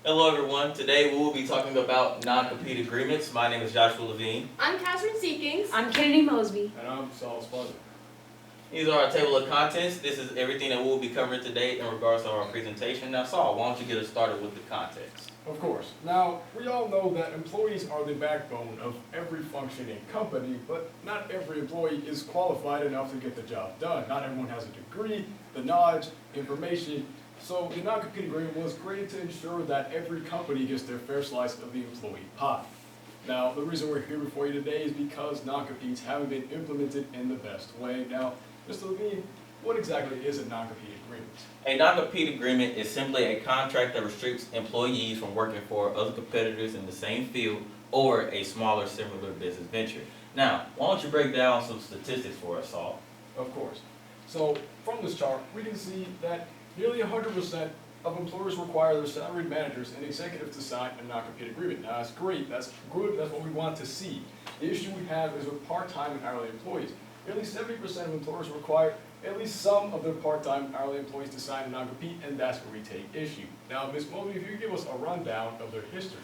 Hello everyone, today we will be talking about non-compete agreements. My name is Joshua Levine. I'm Catherine Seekings. I'm Kennedy Mosby. And I'm Saul Spuzzer. These are our table of contents. This is everything that we'll be covering today in regards to our presentation. Now Saul, why don't you get us started with the context? Of course. Now, we all know that employees are the backbone of every functioning company, but not every employee is qualified enough to get the job done. Not everyone has a degree, the knowledge, information. So the non-compete agreement was created to ensure that every company gets their fair slice of the employee pie. Now, the reason we're here before you today is because non-competes haven't been implemented in the best way. Now, Mr. Levine, what exactly is a non-compete agreement? A non-compete agreement is simply a contract that restricts employees from working for other competitors in the same field or a smaller similar business venture. Now, why don't you break down some statistics for us, Saul? Of course. So, from this chart, we can see that nearly 100% of employers require their salaried managers and executives to sign a non-compete agreement. Now, that's great, that's good, that's what we want to see. The issue we have is with part-time and hourly employees. Nearly 70% of employers require at least some of their part-time hourly employees to sign a non-compete, and that's where we take issue. Now, Ms. Mobley, if you could give us a rundown of their history.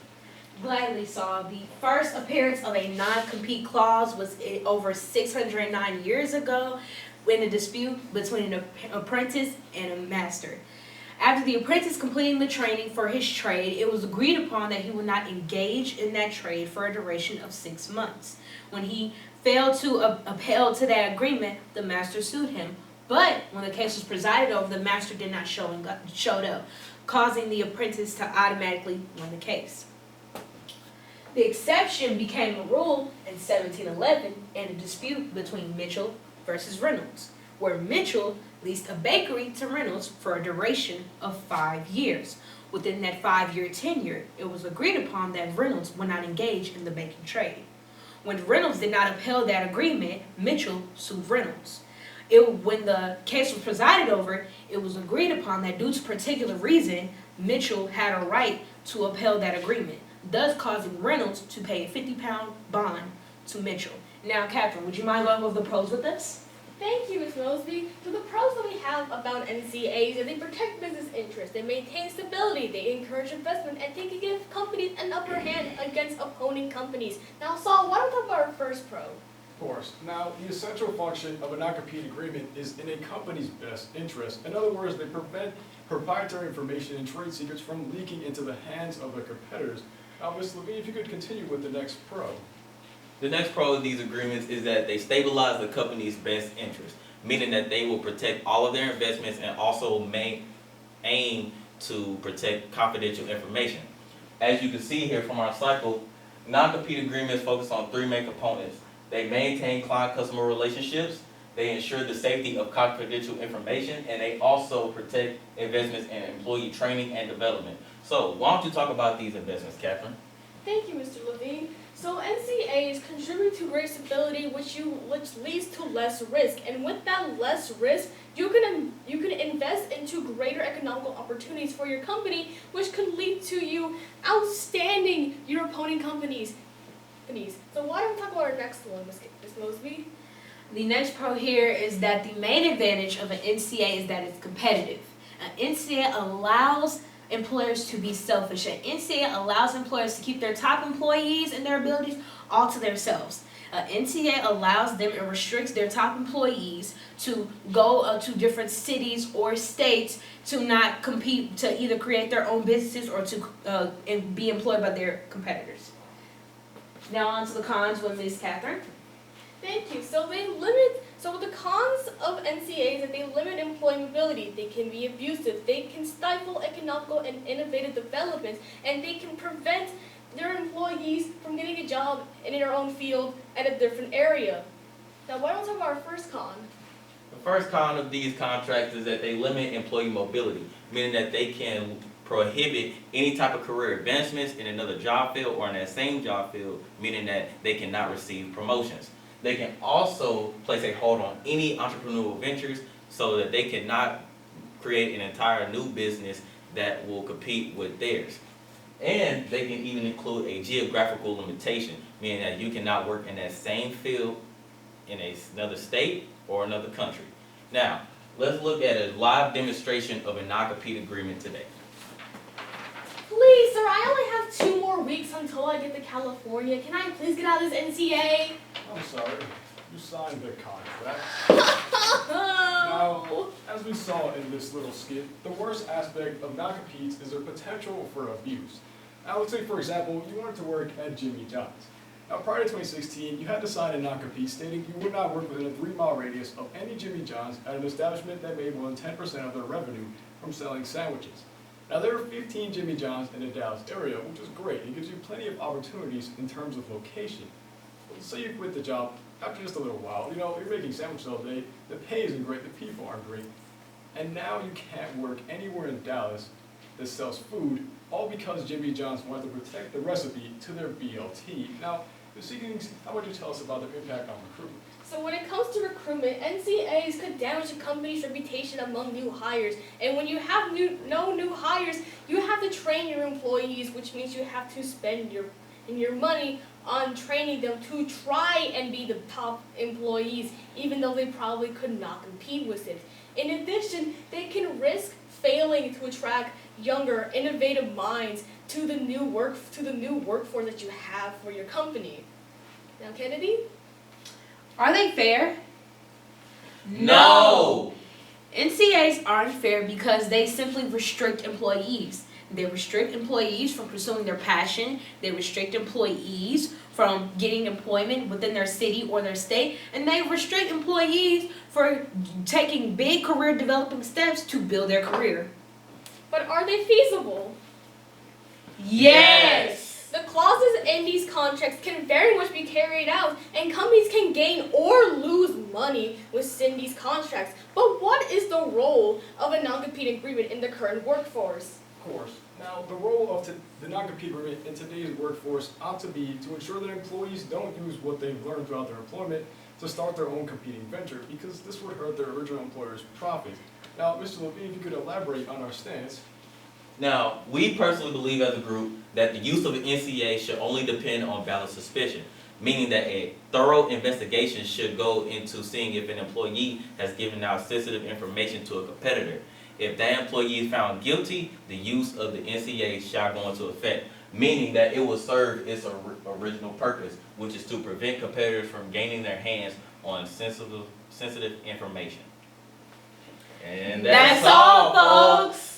Gladly, Saul. The first appearance of a non-compete clause was over 609 years ago in a dispute between an apprentice and a master. After the apprentice completing the training for his trade, it was agreed upon that he would not engage in that trade for a duration of 6 months. When he failed to upheld to that agreement, the master sued him. But when the case was presided over, the master did not showed up, causing the apprentice to automatically win the case. The exception became a rule in 1711 in a dispute between Mitchell versus Reynolds, where Mitchell leased a bakery to Reynolds for a duration of 5 years. Within that 5-year tenure, it was agreed upon that Reynolds would not engage in the baking trade. When Reynolds did not uphold that agreement, Mitchell sued Reynolds. When the case was presided over, it was agreed upon that due to particular reason, Mitchell had a right to uphold that agreement, thus causing Reynolds to pay a £50 bond to Mitchell. Now, Catherine, would you mind going over the pros with us? Thank you, Ms. Mosby. So the pros that we have about NCAs is they protect business interests, they maintain stability, they encourage investment, and they can give companies an upper hand against opposing companies. Now, Saul, why don't we talk about our first pro? Of course. Now, the essential function of a non-compete agreement is in a company's best interest. In other words, they prevent proprietary information and trade secrets from leaking into the hands of their competitors. Now, Ms. Levine, if you could continue with the next pro. The next pro of these agreements is that they stabilize the company's best interest, meaning that they will protect all of their investments and also aim to protect confidential information. As you can see here from our cycle, non-compete agreements focus on 3 main components. They maintain client-customer relationships, they ensure the safety of confidential information, and they also protect investments in employee training and development. So, why don't you talk about these investments, Catherine? Thank you, Mr. Levine. So NCAs contribute to great stability, which leads to less risk, and with that less risk, you can invest into greater economical opportunities for your company, which could lead to you outstanding your opponent companies. So why don't we talk about our next one, Ms. Mosby? The next pro here is that the main advantage of an NCA is that it's competitive. An NCA allows employers to be selfish. An NCA allows employers to keep their top employees and their abilities all to themselves. An NCA allows them and restricts their top employees to go to different cities or states to not compete, to either create their own businesses or to be employed by their competitors. Now on to the cons with Ms. Catherine. Thank you. So the cons of NCAs is that they limit employee mobility. They can be abusive. They can stifle economical and innovative developments, and they can prevent their employees from getting a job in their own field at a different area. Now, why don't we talk about our first con? The first con of these contracts is that they limit employee mobility, meaning that they can prohibit any type of career advancements in another job field or in that same job field, meaning that they cannot receive promotions. They can also place a hold on any entrepreneurial ventures so that they cannot create an entire new business that will compete with theirs. And they can even include a geographical limitation, meaning that you cannot work in that same field in another state or another country. Now, let's look at a live demonstration of a non-compete agreement today. Please, sir, weeks until I get to California. Can I please get out of this NCA? I'm sorry, you signed the contract. Oh. As we saw in this little skit, the worst aspect of non-competes is their potential for abuse. Now, let's say, for example, you wanted to work at Jimmy John's. Now, prior to 2016, you had to sign a non-compete stating you would not work within a 3-mile radius of any Jimmy John's at an establishment that made more than 10% of their revenue from selling sandwiches. Now, there are 15 Jimmy John's in the Dallas area, which is great. It gives you plenty of opportunities in terms of location. But say you quit the job after just a little while. You're making sandwiches all day, the pay isn't great, the people aren't great, and now you can't work anywhere in Dallas that sells food, all because Jimmy John's wanted to protect the recipe to their BLT. Now, Ms. Eganings, how would you tell us about their impact on recruitment? So when it comes to recruitment, NCAs could damage a company's reputation among new hires. And when you have no new hires, you have to train your employees, which means you have to spend your money on training them to try and be the top employees, even though they probably could not compete with it. In addition, they can risk failing to attract younger, innovative minds to the new workforce that you have for your company. Now, Kennedy? Are they fair? No! NCAs aren't fair because they simply restrict employees. They restrict employees from pursuing their passion. They restrict employees from getting employment within their city or their state. And they restrict employees for taking big career developing steps to build their career. But are they feasible? Yes! The clauses in these contracts can very much be carried out, and companies can gain or lose money within these contracts. But what is the role of a non-compete agreement in the current workforce? Of course. Now, the role of the non-compete agreement in today's workforce ought to be to ensure that employees don't use what they've learned throughout their employment to start their own competing venture, because this would hurt their original employer's profits. Now, Mr. Levine, if you could elaborate on our stance. Now, we personally believe as a group that the use of an NCA should only depend on valid suspicion, meaning that a thorough investigation should go into seeing if an employee has given out sensitive information to a competitor. If that employee is found guilty, the use of the NCA shall go into effect, meaning that it will serve its original purpose, which is to prevent competitors from gaining their hands on sensitive information. And that's all, folks.